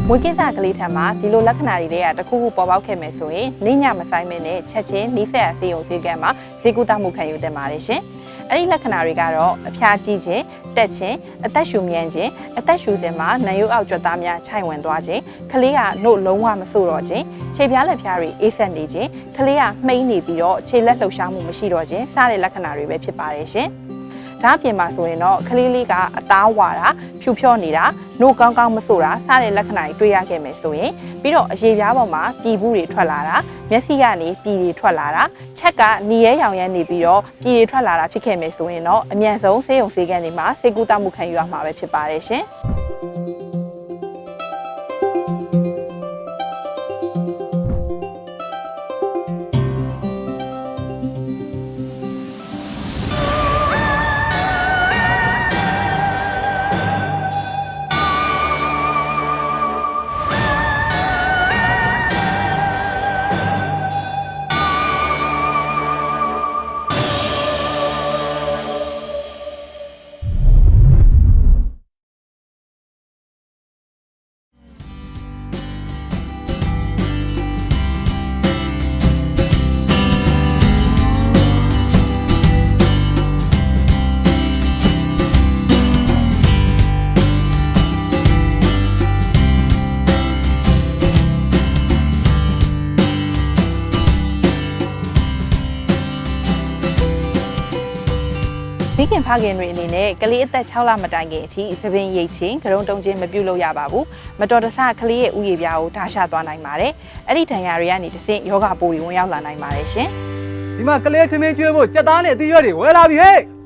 မွေးကင်းစကလေးထံမှာဒီလိုလက္ခဏာတွေတွေကတခုခုပေါ်ပေါက်ခဲ့မယ်ဆိုရင်နေညမဆိုင်မနဲ့ချက်ချင်းနီးစက်ဆေးရုံဆေးကမ်းမှာဈေးကူတာမှုခံယူသင့်ပါတယ်ရှင်။အဲ့ဒီလက္ခဏာတွေကတော့အဖျားကြီးခြင်းတက်ခြင်းအသက်ရှူမြန်ခြင်းအသက်ရှူစဉ်မှာနံရိုးအောက်ကြွက်သားများခြိုက်ဝင်သွားခြင်းကလေးကနှုတ်လုံးဝမဆို့တော့ခြင်းခြေပြားလက်ဖျားတွေအေးဆက်နေခြင်းကလေးကမှိန်းနေပြီးတော့ခြေလက်လှုပ်ရှားမှုမရှိတော့ခြင်းစတဲ့လက္ခဏာတွေပဲဖြစ်ပါတယ်ရှင်။ဒါအပြင်မှာဆိုရင်တော့ကလေးလေးကအသားဝါတာဖြူဖြော့နေတာနှုတ်ကောင်းကောင်းမဆို့တာစတဲ့လက္ခဏာတွေတွေ့ရခဲ့မယ်ဆိုရင်ပြီးတော့အရေပြားပေါ်မှာပြည်ဘူးတွေထွက်လာတာမျက်စိကနေပြည်တွေထွက်လာတာချက်ကနီရဲရောင်ရမ်းနေပြီးတော့ပြည်တွေထွက်လာတာဖြစ်ခဲ့မယ်ဆိုရင်တော့အမြန်ဆုံးဆေးရုံဆေးခန်းတွေမှာဆေးကုသမှုခံယူရမှာပဲဖြစ်ပါတယ်ရှင်မိခင်ဖခင်တွေအနေနဲ့ကလေးအသက်6လမတိုင်ခင်အထိသပင်ရိတ်ခြင်း၊ကရုံတုံခြင်းမပြုလုပ်ရပါဘူး။မတော်တဆကလေးရဲ့ဥယျာဉ်ပြားကိုဓာတ်ရှသွားနိုင်ပါတယ်။အဲ့ဒီဒဏ်ရာတွေကနေတဆင့်ယောဂပိုးတွေဝင်ရောက်လာနိုင်ပါတယ်ရှင်။ဒီမှာကလေးထမင်းကျွေးဖို့ကြက်သားနဲ့အသီးရွက်တွေဝယ်လာပြီဟဲ့